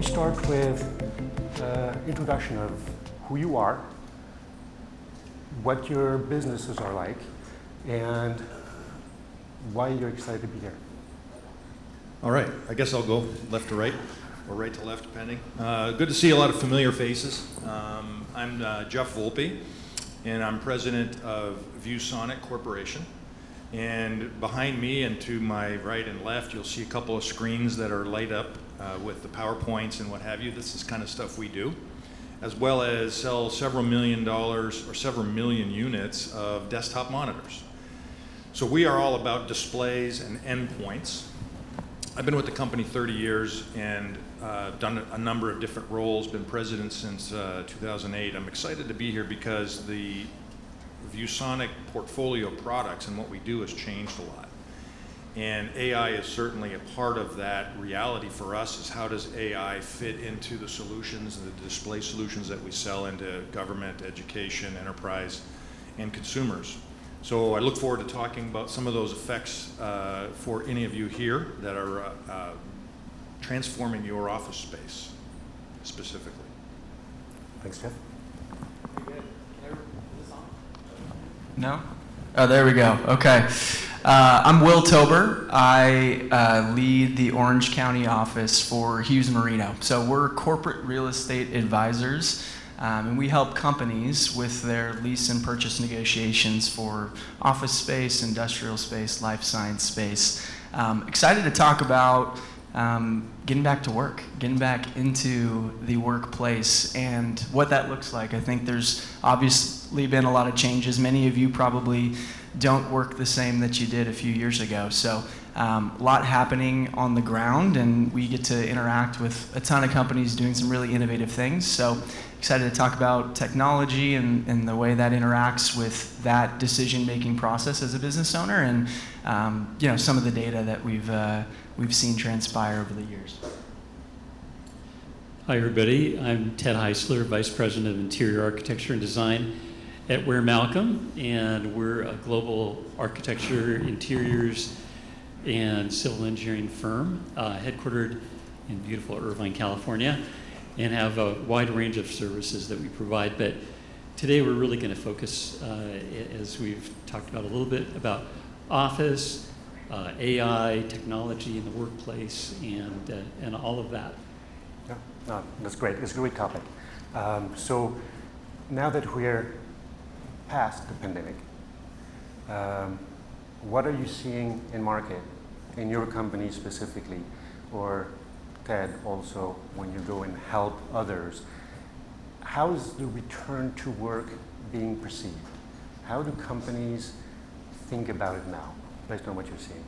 start with introduction of who you are, what your businesses are like, and why you're excited to be here. All right, I guess I'll go left to right, or right to left, depending. Good to see a lot of familiar faces. I'm Jeff Volpe, and I'm president of ViewSonic Corporation. And behind me and to my right and left, you'll see a couple of screens that are light up with the PowerPoints and what have you. This is kind of stuff we do, as well as sell several $1 million or several million units of desktop monitors. So we are all about displays and endpoints. I've been with the company 30 years and done a number of different roles, been president since 2008. I'm excited to be here because the ViewSonic portfolio of products and what we do has changed a lot. And AI is certainly a part of that reality for us, is how does AI fit into the solutions, the display solutions that we sell into government, education, enterprise, and consumers. So I look forward to talking about some of those effects for any of you here that are transforming your office space specifically. Thanks, Jeff. No? Oh, there we go. Okay. I'm Will Tober. I lead the Orange County office for Hughes Marino. So we're corporate real estate advisors, and we help companies with their lease and purchase negotiations for office space, industrial space, life science space. Excited to talk about getting back to work, getting back into the workplace and what that looks like. I think there's obviously been a lot of changes. Many of you probably don't work the same that you did a few years ago. So a lot happening on the ground, and we get to interact with a ton of companies doing some really innovative things. So excited to talk about technology and the way that interacts with that decision-making process as a business owner, and some of the data that we've seen transpire over the years. Hi everybody, I'm Ted Heisler, Vice President of Interior Architecture and Design at Ware Malcolm, and we're a global architecture, interiors, and civil engineering firm headquartered in beautiful Irvine, California, and have a wide range of services that we provide. But today we're really going to focus, as we've talked about a little bit, about office, AI, technology in the workplace, and all of that. Yeah, no, that's great. It's a great topic. So now that we're past the pandemic, what are you seeing in market, in your company specifically, or Ted also, when you go and help others? How is the return to work being perceived? How do companies think about it now, based on what you're seeing?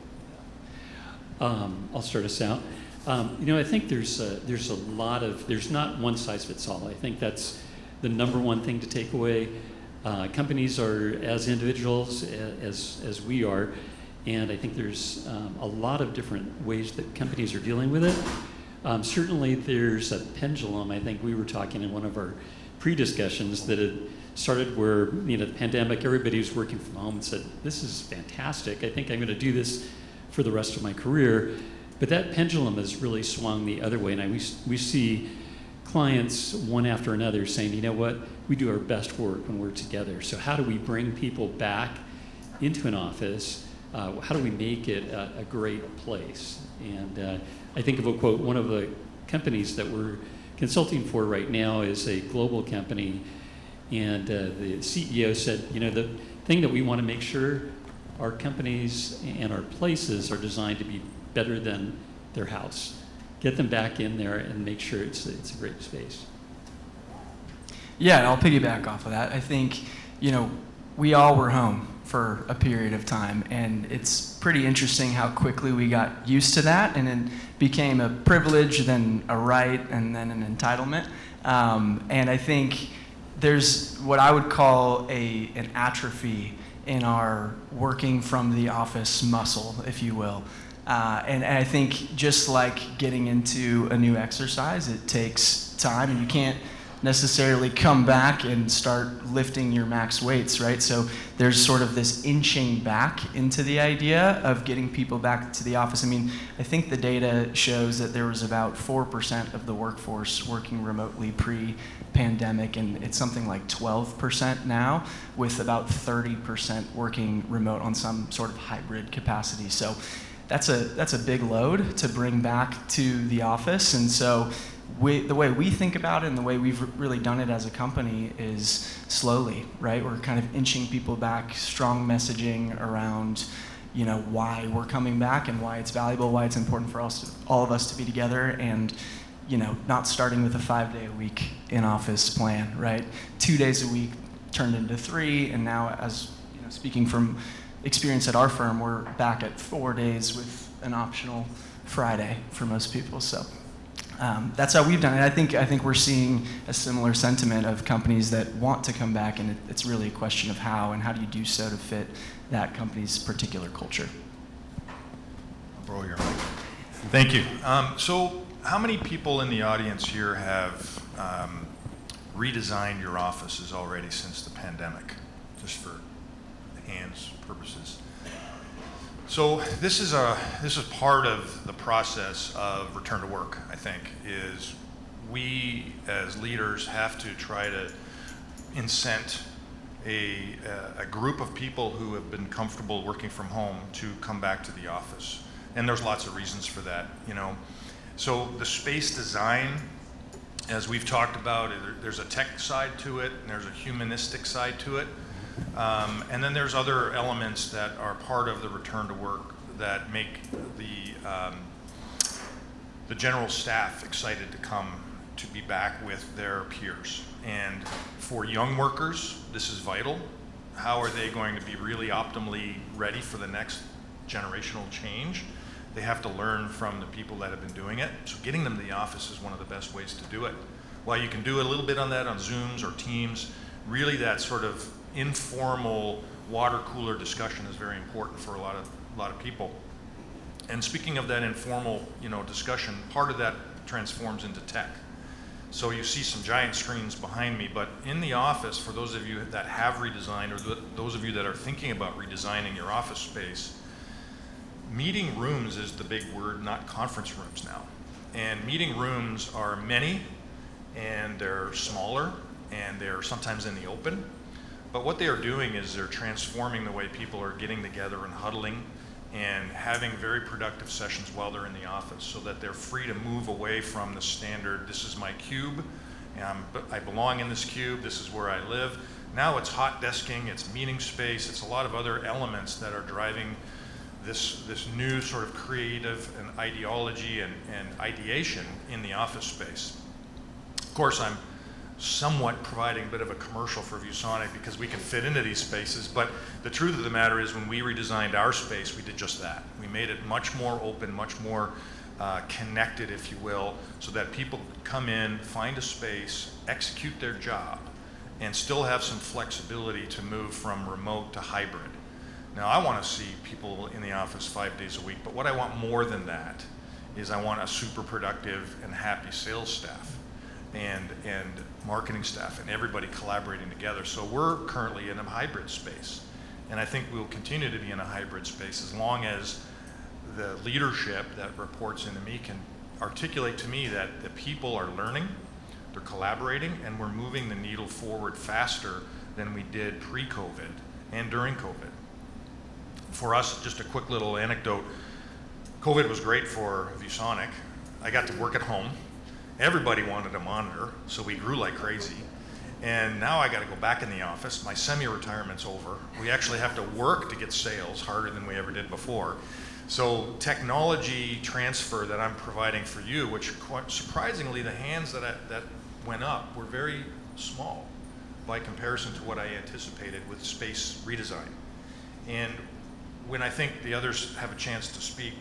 I'll start us out. I think there's a lot of, there's not one size fits all. I think that's the number one thing to take away. Companies are as individuals as we are, and I think there's a lot of different ways that companies are dealing with it. Certainly there's a pendulum. I think we were talking in one of our pre-discussions that had started where, the pandemic, everybody was working from home and said, this is fantastic. I think I'm going to do this for the rest of my career. But that pendulum has really swung the other way, and we see clients one after another saying, you know what, we do our best work when we're together. So how do we bring people back into an office? How do we make it a great place? And I think of a quote, one of the companies that we're consulting for right now is a global company, and the CEO said, the thing that we want to make sure our companies and our places are designed to be better than their house. Get them back in there and make sure it's a great space. Yeah, I'll piggyback off of that. I think, we all were home for a period of time, and it's pretty interesting how quickly we got used to that, and it became a privilege, then a right, and then an entitlement. And I think there's what I would call an atrophy in our working from the office muscle, if you will. And I think just like getting into a new exercise, it takes time, and you can't necessarily come back and start lifting your max weights, right? So there's sort of this inching back into the idea of getting people back to the office. I mean, I think the data shows that there was about 4% of the workforce working remotely pre-pandemic, and it's something like 12% now, with about 30% working remote on some sort of hybrid capacity. So that's a big load to bring back to the office. And so the way we think about it and the way we've really done it as a company is slowly, right? We're kind of inching people back, strong messaging around, you know, why we're coming back and why it's valuable, why it's important for us, all of us to be together, and, you know, not starting with a 5-day-a-week in-office plan, right? 2 days a week turned into 3, and now, as you know, speaking from experience at our firm, we're back at 4 days with an optional Friday for most people. So that's how we've done it. I think we're seeing a similar sentiment of companies that want to come back, and it's really a question of how, and how do you do so to fit that company's particular culture. I'll borrow your mic. Thank you. So how many people in the audience here have redesigned your offices already since the pandemic, just for hands purposes? So this is part of the process of return to work, I think, is we as leaders have to try to incent a group of people who have been comfortable working from home to come back to the office. And there's lots of reasons for that, you know. So the space design, as we've talked about, there's a tech side to it, and there's a humanistic side to it. And then there's other elements that are part of the return to work that make the general staff excited to come to be back with their peers. And for young workers, this is vital. How are they going to be really optimally ready for the next generational change? They have to learn from the people that have been doing it. So getting them to the office is one of the best ways to do it. While you can do a little bit on that on Zooms or Teams, really that sort of informal water cooler discussion is very important for a lot of people. And speaking of that informal, you know, discussion, part of that transforms into tech. So you see some giant screens behind me, but in the office, for those of you that have redesigned, or those of you that are thinking about redesigning your office space, meeting rooms is the big word, not conference rooms now. And meeting rooms are many, and they're smaller, and they're sometimes in the open. But what they are doing is they're transforming the way people are getting together and huddling and having very productive sessions while they're in the office, so that they're free to move away from the standard, this is my cube, I belong in this cube, this is where I live. Now it's hot desking, it's meeting space, it's a lot of other elements that are driving this new sort of creative and ideology and ideation in the office space. Of course, I'm somewhat providing a bit of a commercial for ViewSonic because we can fit into these spaces, but the truth of the matter is when we redesigned our space, we did just that. We made it much more open, much more connected, if you will, so that people could come in, find a space, execute their job, and still have some flexibility to move from remote to hybrid. Now, I want to see people in the office 5 days a week, but what I want more than that is I want a super productive and happy sales staff and marketing staff and everybody collaborating together. So we're currently in a hybrid space. And I think we'll continue to be in a hybrid space as long as the leadership that reports into me can articulate to me that the people are learning, they're collaborating, and we're moving the needle forward faster than we did pre-COVID and during COVID. For us, just a quick little anecdote, COVID was great for ViewSonic. I got to work at home. Everybody wanted a monitor, so we grew like crazy. And now I got to go back in the office. My semi-retirement's over. We actually have to work to get sales harder than we ever did before. So technology transfer that I'm providing for you, which quite surprisingly the hands that went up were very small by comparison to what I anticipated with space redesign. And when I think the others have a chance to speak,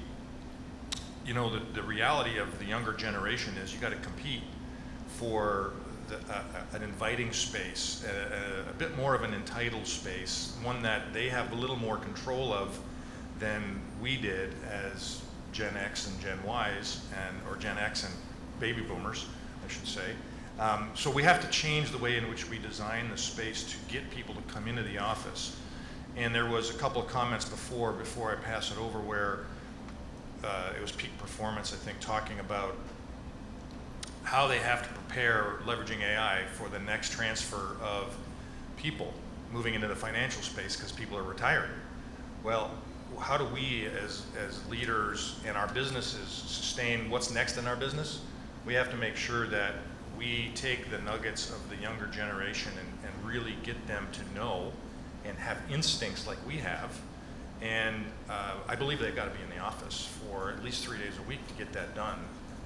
you know, the reality of the younger generation is you got to compete for an inviting space, a bit more of an entitled space, one that they have a little more control of than we did as Gen X and Gen Ys, or Gen X and baby boomers, I should say. So we have to change the way in which we design the space to get people to come into the office. And there was a couple of comments before I pass it over, where it was Peak Performance, I think, talking about how they have to prepare leveraging AI for the next transfer of people moving into the financial space because people are retiring. Well, how do we as leaders in our businesses sustain what's next in our business? We have to make sure that we take the nuggets of the younger generation and really get them to know and have instincts like we have. And I believe they've got to be in the office for at least 3 days a week to get that done.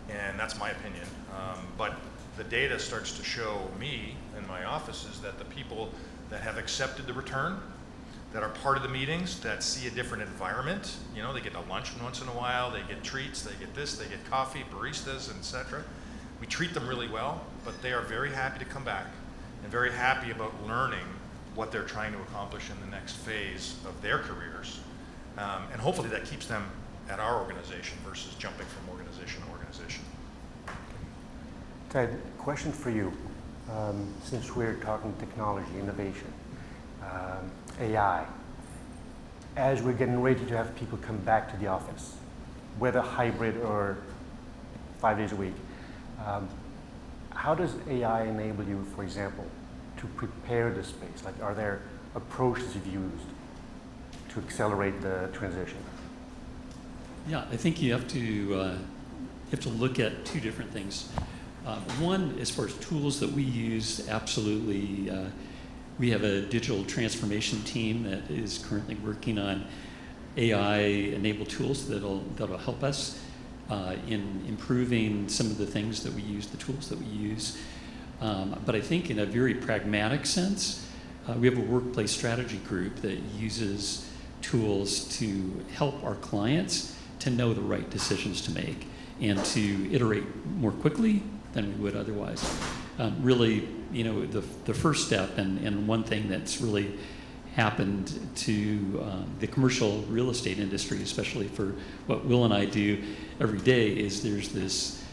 And that's my opinion. But the data starts to show me in my offices that the people that have accepted the return, that are part of the meetings, that see a different environment, you know, they get a lunch once in a while, they get treats, they get this, they get coffee, baristas, etc. We treat them really well, but they are very happy to come back and very happy about learning what they're trying to accomplish in the next phase of their careers. And hopefully that keeps them at our organization versus jumping from organization to organization. Ted, question for you. Since we're talking technology, innovation, AI, as we're getting ready to have people come back to the office, whether hybrid or 5 days a week, how does AI enable you, for example, to prepare the space? Like, are there approaches you've used to accelerate the transition? Yeah, I think you have to look at two different things. One, as far as tools that we use, absolutely. We have a digital transformation team that is currently working on AI-enabled tools that'll help us in improving some of the things that we use, the tools that we use. But I think in a very pragmatic sense, we have a workplace strategy group that uses tools to help our clients to know the right decisions to make and to iterate more quickly than we would otherwise. Really, you know, the first step and one thing that's really happened to the commercial real estate industry, especially for what Will and I do every day, is there's this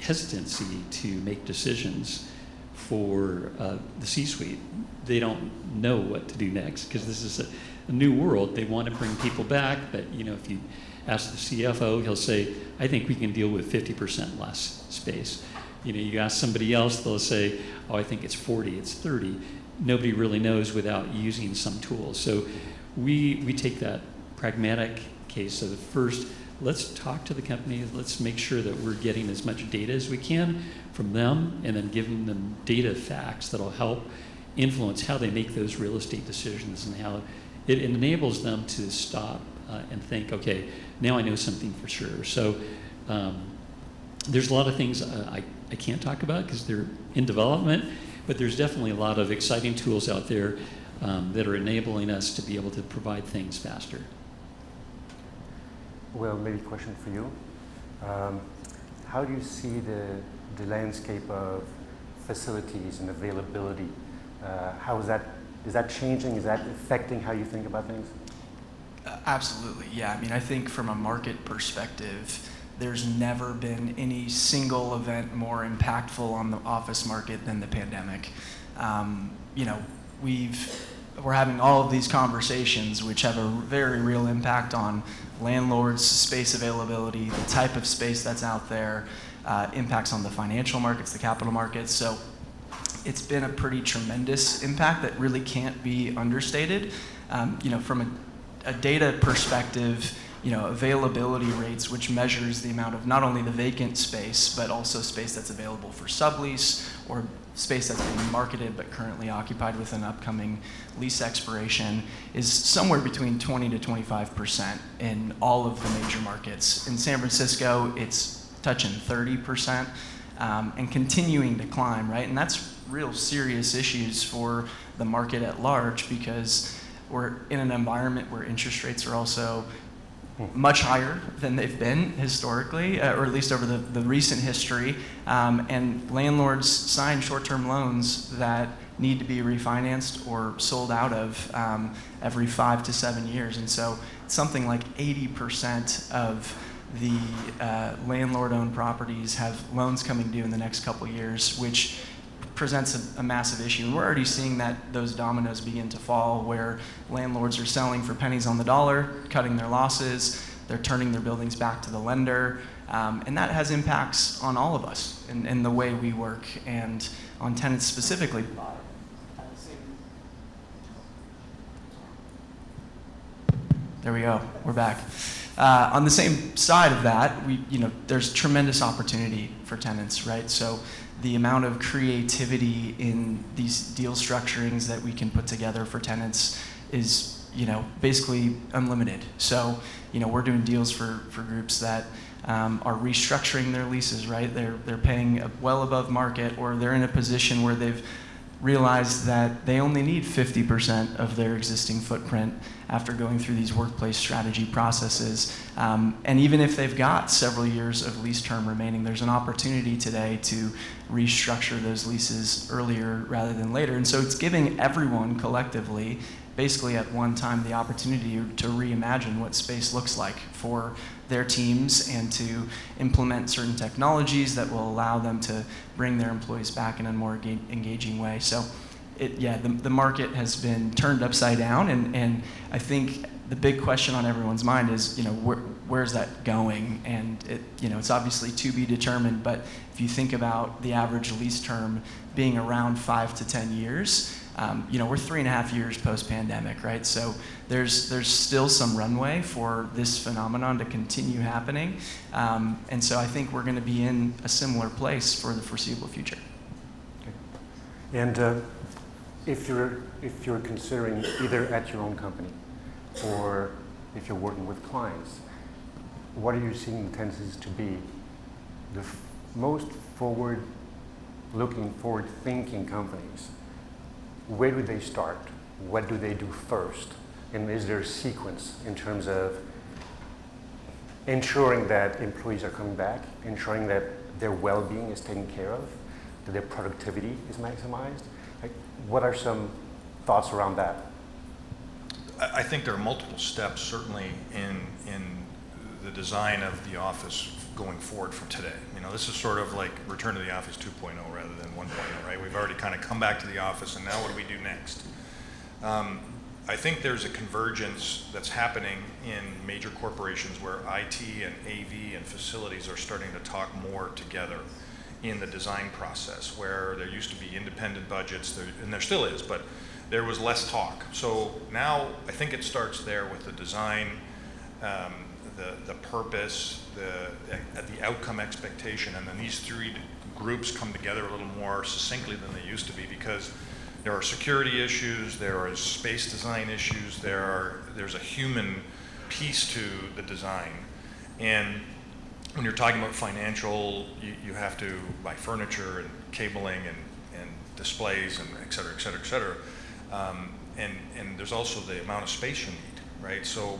hesitancy to make decisions for the C-suite. They don't know what to do next because this is a new world. They want to bring people back, but you know, if you ask the CFO, he'll say, I think we can deal with 50% less space. You know, you ask somebody else, they'll say, oh, I think it's 40, it's 30. Nobody really knows without using some tools. So we take that pragmatic case of first, let's talk to the company, let's make sure that we're getting as much data as we can from them, and then giving them data facts that'll help influence how they make those real estate decisions and how it enables them to stop and think, okay, now I know something for sure. So there's a lot of things I can't talk about because they're in development, but there's definitely a lot of exciting tools out there that are enabling us to be able to provide things faster. Well, maybe a question for you. How do you see the landscape of facilities and availability? How is that changing? Is that affecting how you think about things? Absolutely, yeah. I mean, I think from a market perspective, there's never been any single event more impactful on the office market than the pandemic. You know, we're having all of these conversations which have a very real impact on landlords, space availability, the type of space that's out there, impacts on the financial markets, the capital markets. So it's been a pretty tremendous impact that really can't be understated. You know, from a data perspective, you know, availability rates, which measures the amount of not only the vacant space, but also space that's available for sublease or space that's being marketed but currently occupied with an upcoming lease expiration, is somewhere between 20 to 25% in all of the major markets. In San Francisco, it's touching 30% and continuing to climb, right? And that's real serious issues for the market at large because we're in an environment where interest rates are also much higher than they've been historically, or at least over the recent history, and landlords sign short-term loans that need to be refinanced or sold out of every 5 to 7 years. And so something like 80% of the landlord-owned properties have loans coming due in the next couple of years, which presents a massive issue. And we're already seeing that those dominoes begin to fall, where landlords are selling for pennies on the dollar, cutting their losses, they're turning their buildings back to the lender, and that has impacts on all of us and the way we work, and on tenants specifically. There we go, we're back. On the same side of that, there's tremendous opportunity for tenants, right? So the amount of creativity in these deal structurings that we can put together for tenants is, basically unlimited. So, we're doing deals for groups that are restructuring their leases, right? They're paying well above market, or they're in a position where they've realized that they only need 50% of their existing footprint after going through these workplace strategy processes. And even if they've got several years of lease term remaining, there's an opportunity today to restructure those leases earlier rather than later. And so it's giving everyone collectively, basically at one time, the opportunity to reimagine what space looks like for their teams, and to implement certain technologies that will allow them to bring their employees back in a more engaging way. So the market has been turned upside down, and I think the big question on everyone's mind is, where's that going? And it's obviously to be determined, but if you think about the average lease term being around 5 to 10 years, we're 3.5 years post-pandemic, right? So there's still some runway for this phenomenon to continue happening. And so I think we're going to be in a similar place for the foreseeable future. Okay. And if you're considering either at your own company or if you're working with clients, what are you seeing the tendencies to be the most forward-looking, forward-thinking companies? Where do they start? What do they do first? And is there a sequence in terms of ensuring that employees are coming back, ensuring that their well-being is taken care of, that their productivity is maximized? What are some thoughts around that? I think there are multiple steps, certainly, in the design of the office going forward from today. This is sort of like return to the office 2.0 rather than 1.0, right? We've already kind of come back to the office, and now what do we do next? I think there's a convergence that's happening in major corporations where IT and AV and facilities are starting to talk more together in the design process, where there used to be independent budgets, and there still is, but there was less talk. So now I think it starts there with the design, the purpose, the outcome expectation, and then these three groups come together a little more succinctly than they used to be, because there are security issues, there are space design issues, there's a human piece to the design. And when you're talking about financial, you have to buy furniture and cabling and displays and et cetera, et cetera, et cetera. And there's also the amount of space you need, right? So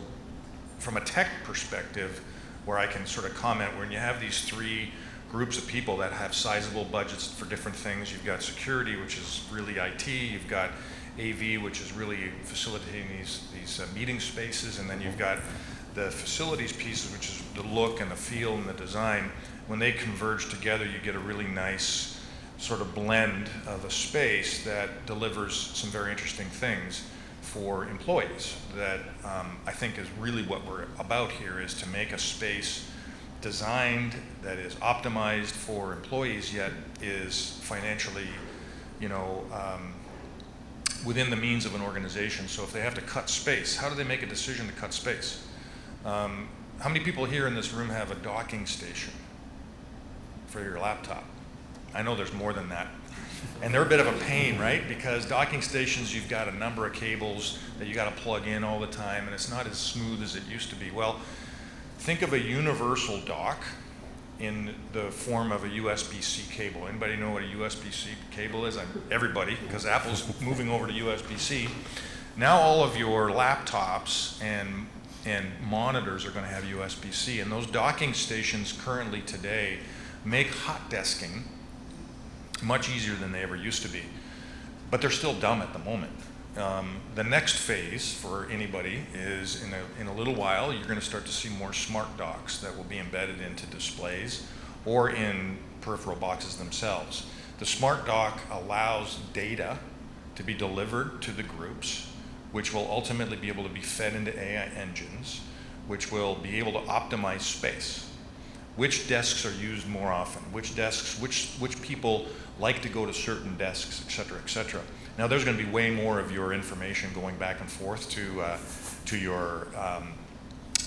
from a tech perspective, where I can sort of comment, when you have these three groups of people that have sizable budgets for different things, you've got security, which is really IT, you've got AV, which is really facilitating these meeting spaces, and then you've got the facilities pieces, which is the look and the feel and the design. When they converge together, you get a really nice sort of blend of a space that delivers some very interesting things for employees. That I think is really what we're about here, is to make a space designed that is optimized for employees, yet is financially, within the means of an organization. So if they have to cut space, how do they make a decision to cut space? How many people here in this room have a docking station for your laptop? I know there's more than that. And they're a bit of a pain, right? Because docking stations, you've got a number of cables that you got to plug in all the time, and it's not as smooth as it used to be. Well, think of a universal dock in the form of a USB-C cable. Anybody know what a USB-C cable is? Everybody, because Apple's moving over to USB-C. Now all of your laptops and monitors are going to have USB-C, and those docking stations currently today make hot desking much easier than they ever used to be. But they're still dumb at the moment. The next phase for anybody is in a little while, you're going to start to see more smart docks that will be embedded into displays or in peripheral boxes themselves. The smart dock allows data to be delivered to the groups, which will ultimately be able to be fed into AI engines, which will be able to optimize space. Which desks are used more often? Which desks, which people like to go to certain desks, et cetera, et cetera. Now there's going to be way more of your information going back and forth to your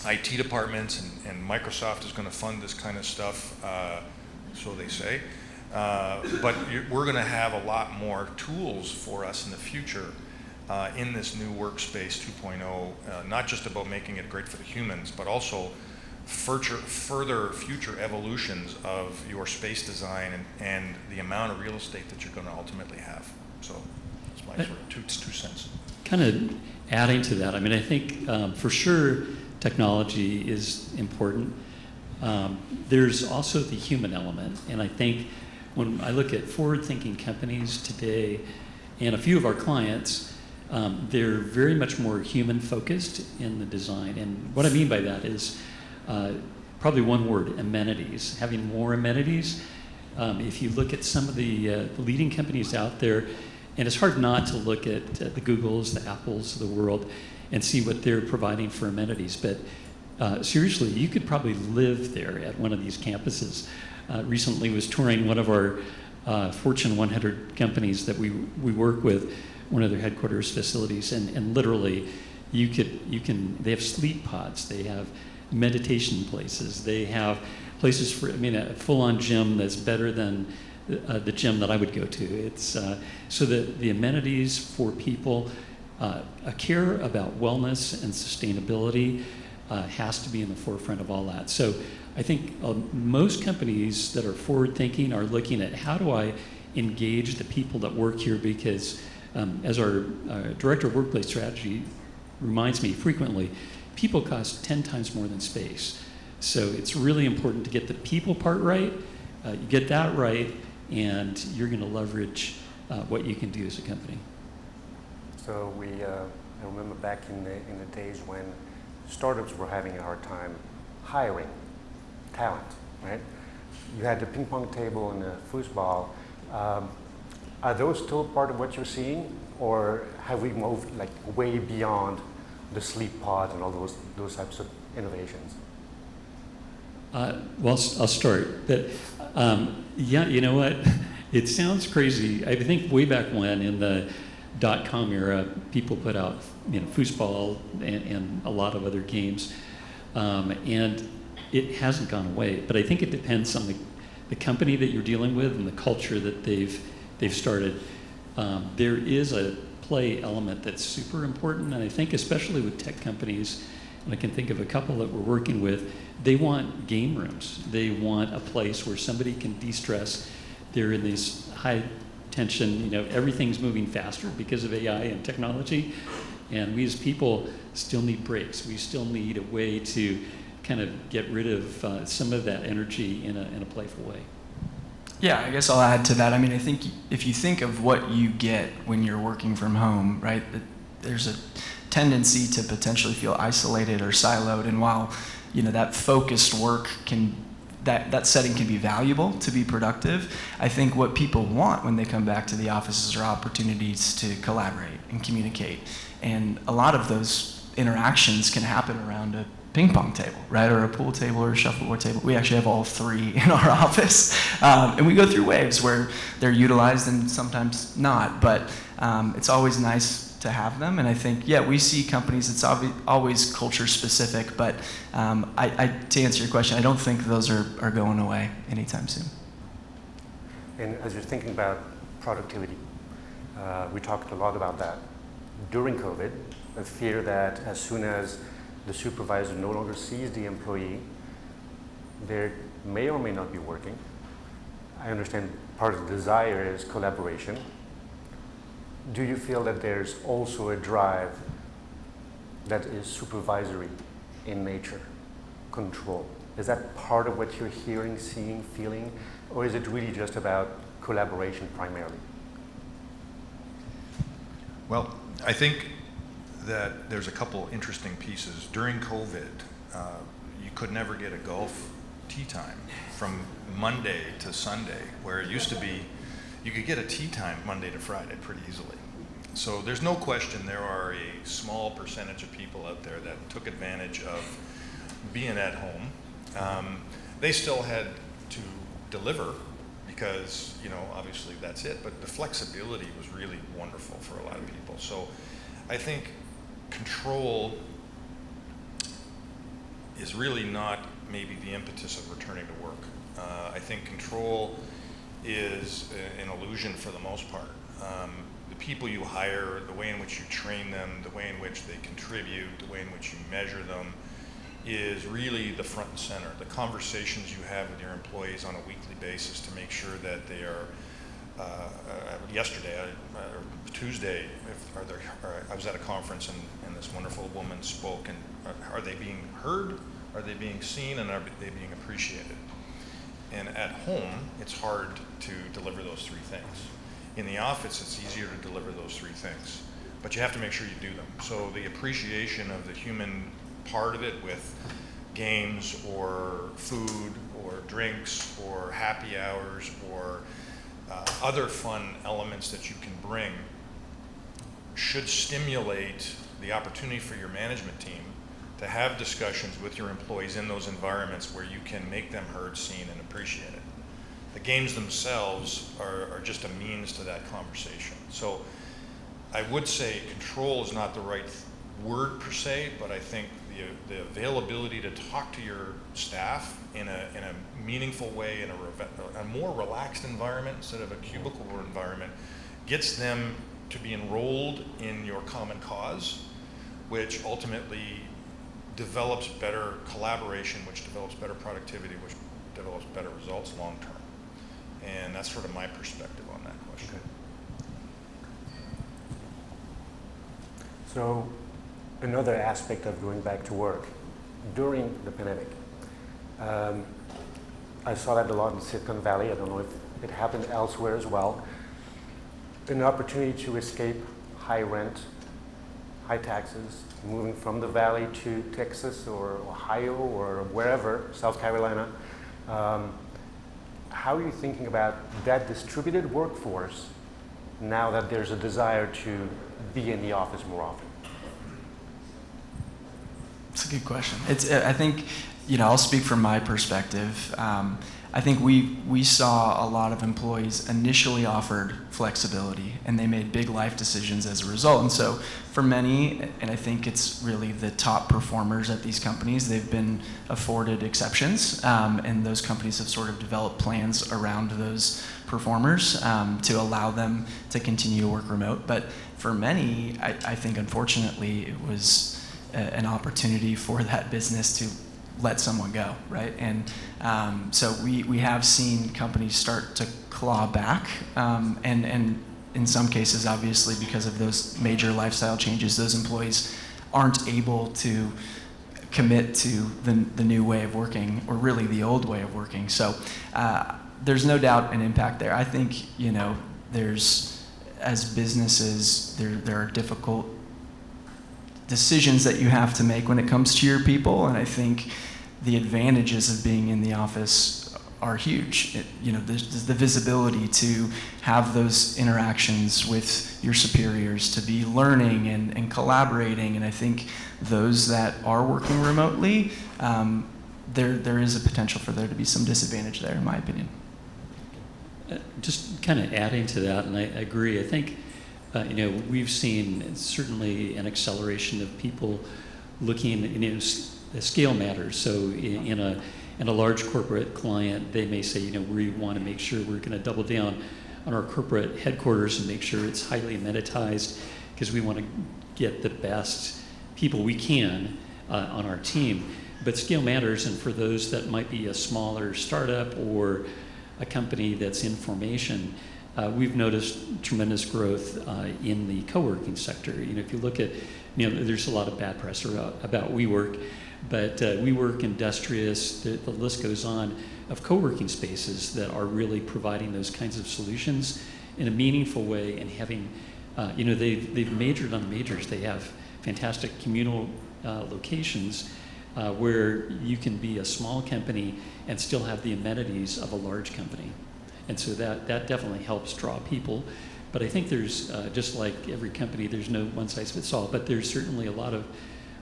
IT departments, and Microsoft is going to fund this kind of stuff, so they say. But we're going to have a lot more tools for us in the future in this new workspace 2.0, not just about making it great for the humans, but also further future evolutions of your space design and the amount of real estate that you're going to ultimately have. So that's my sort of two cents. Kind of adding to that, I mean, I think for sure technology is important. There's also the human element, and I think when I look at forward-thinking companies today, and a few of our clients, they're very much more human-focused in the design. And what I mean by that is probably one word: amenities. Having more amenities. If you look at some of the leading companies out there, and it's hard not to look at the Googles, the Apples of the world, and see what they're providing for amenities. But seriously, you could probably live there at one of these campuses. Recently was touring one of our Fortune 100 companies that we work with, one of their headquarters facilities, and literally they have sleep pods, they have meditation places, they have places for, a full-on gym that's better than the gym that I would go to. It's so that the amenities for people, a care about wellness and sustainability has to be in the forefront of all that. So I think most companies that are forward-thinking are looking at how do I engage the people that work here, because as our Director of Workplace Strategy reminds me frequently, people cost 10 times more than space. So it's really important to get the people part right. You get that right, and you're going to leverage what you can do as a company. So I remember back in the days when startups were having a hard time hiring talent, right? You had the ping pong table and the foosball. Are those still part of what you're seeing, or have we moved like way beyond the sleep pod and all those types of innovations? Well, I'll start. But yeah, you know what? It sounds crazy. I think way back when, in the .com era, people put out foosball and a lot of other games, and it hasn't gone away. But I think it depends on the company that you're dealing with and the culture that they've started. There is a play element that's super important, and I think especially with tech companies, and I can think of a couple that we're working with, they want game rooms. They want a place where somebody can de-stress. They're in these high tension, everything's moving faster because of AI and technology, and we as people still need breaks. We still need a way to kind of get rid of some of that energy in a playful way. Yeah, I guess I'll add to that. I think if you think of what you get when you're working from home, right, there's a tendency to potentially feel isolated or siloed, and while that focused work that setting can be valuable to be productive, I think what people want when they come back to the offices are opportunities to collaborate and communicate, and a lot of those interactions can happen around a ping pong table, right, or a pool table or a shuffleboard table. We actually have all three in our office, and we go through waves where they're utilized and sometimes not, but it's always nice to have them. And I think, we see companies, it's always culture specific, but to answer your question, I don't think those are going away anytime soon. And as you're thinking about productivity, we talked a lot about that during COVID, the fear that as soon as the supervisor no longer sees the employee, they may or may not be working. I understand part of the desire is collaboration. Do you feel that there's also a drive that is supervisory in nature, control? Is that part of what you're hearing, seeing, feeling, or is it really just about collaboration primarily? Well, I think that there's a couple interesting pieces. During COVID, you could never get a golf tee time from Monday to Sunday, where it used to be you could get a tee time Monday to Friday pretty easily. So there's no question there are a small percentage of people out there that took advantage of being at home. They still had to deliver because, obviously that's it, but the flexibility was really wonderful for a lot of people. So I think control is really not maybe the impetus of returning to work. I think control is an illusion for the most part. The people you hire, the way in which you train them, the way in which they contribute, the way in which you measure them is really the front and center. The conversations you have with your employees on a weekly basis to make sure that they are, yesterday, or Tuesday, I was at a conference and this wonderful woman spoke, and are they being heard, are they being seen, and are they being appreciated? And at home, it's hard to deliver those three things. In the office, it's easier to deliver those three things, but you have to make sure you do them. So the appreciation of the human part of it with games or food or drinks or happy hours or other fun elements that you can bring should stimulate the opportunity for your management team to have discussions with your employees in those environments where you can make them heard, seen, and appreciated. The games themselves are just a means to that conversation. So I would say control is not the right word per se, but I think the availability to talk to your staff in a meaningful way, in a more relaxed environment instead of a cubicle environment, gets them to be enrolled in your common cause, which ultimately develops better collaboration, which develops better productivity, which develops better results long term. And that's sort of my perspective on that question. Okay. So another aspect of going back to work during the pandemic, I saw that a lot in Silicon Valley. I don't know if it happened elsewhere as well. An opportunity to escape high rent, high taxes, moving from the valley to Texas or Ohio or wherever, South Carolina. How are you thinking about that distributed workforce now that there's a desire to be in the office more often? It's a good question. I think, I'll speak from my perspective. I think we saw a lot of employees initially offered flexibility, and they made big life decisions as a result. And so for many, and I think it's really the top performers at these companies, they've been afforded exceptions, and those companies have sort of developed plans around those performers to allow them to continue to work remote. But for many, I think unfortunately it was an opportunity for that business to let someone go, right? And so we have seen companies start to claw back, and in some cases, obviously, because of those major lifestyle changes, those employees aren't able to commit to the new way of working, or really the old way of working. So there's no doubt an impact there. I think, there's, as businesses, there are difficult decisions that you have to make when it comes to your people, and I think the advantages of being in the office are huge. There's the visibility to have those interactions with your superiors, to be learning and collaborating, and I think those that are working remotely, there is a potential for there to be some disadvantage there, in my opinion. Just kind of adding to that, and I agree, I think we've seen certainly an acceleration of people looking, scale matters. So in a large corporate client, they may say, we want to make sure we're going to double down on our corporate headquarters and make sure it's highly amenitized, because we want to get the best people we can on our team. But scale matters, and for those that might be a smaller startup or a company that's in formation, we've noticed tremendous growth in the co-working sector. If you look at, there's a lot of bad press about WeWork, but WeWork, Industrious, the list goes on, of co-working spaces that are really providing those kinds of solutions in a meaningful way and having they've majored on majors. They have fantastic communal locations where you can be a small company and still have the amenities of a large company. And so that definitely helps draw people. But I think there's, just like every company, there's no one size fits all, but there's certainly a lot of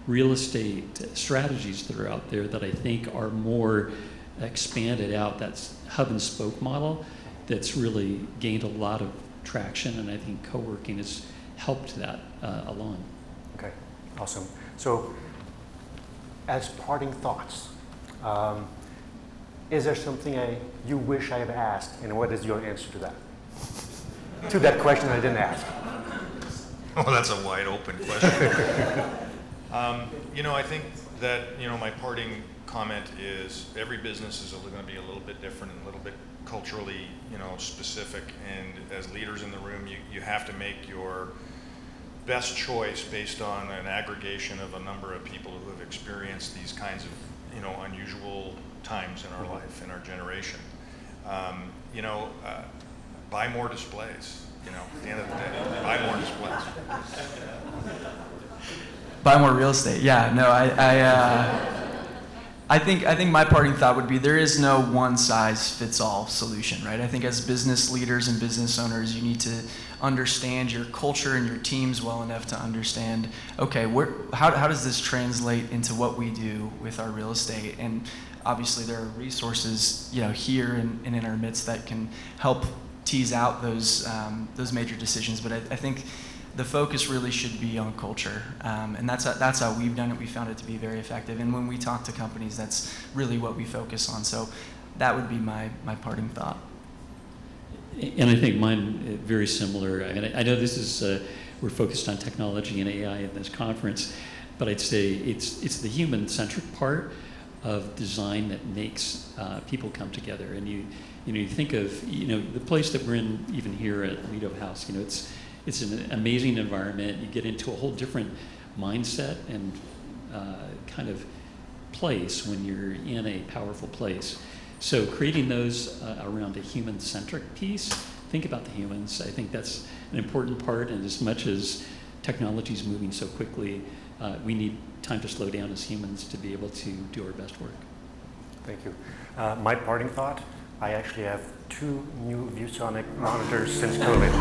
real estate strategies that are out there that I think are more expanded out. That's hub and spoke model that's really gained a lot of traction, and I think co-working has helped that along. Okay, awesome. So, as parting thoughts, is there something you wish I had asked, and what is your answer to that? To that question I didn't ask. Oh, that's a wide open question. I think that, my parting comment is every business is going to be a little bit different and a little bit culturally, specific. And as leaders in the room, you have to make your best choice based on an aggregation of a number of people who have experienced these kinds of, unusual times in our life, in our generation. Buy more displays. At the end of the day, buy more displays. Buy more real estate. Yeah, no, I think my parting thought would be there is no one size fits all solution, right? I think as business leaders and business owners, you need to understand your culture and your teams well enough to understand, okay, how does this translate into what we do with our real estate? And obviously there are resources, here and in our midst that can help tease out those major decisions. But I think the focus really should be on culture, and that's how we've done it. We found it to be very effective, and when we talk to companies, that's really what we focus on. So that would be my parting thought. And I think mine very similar. I know this is we're focused on technology and AI in this conference, but I'd say it's the human-centric part of design that makes people come together. And you think of the place that we're in, even here at Lido House. It's an amazing environment. You get into a whole different mindset and kind of place when you're in a powerful place. So creating those around a human-centric piece, think about the humans. I think that's an important part, and as much as technology is moving so quickly, we need time to slow down as humans to be able to do our best work. Thank you. My parting thought, I actually have 2 new ViewSonic monitors since COVID.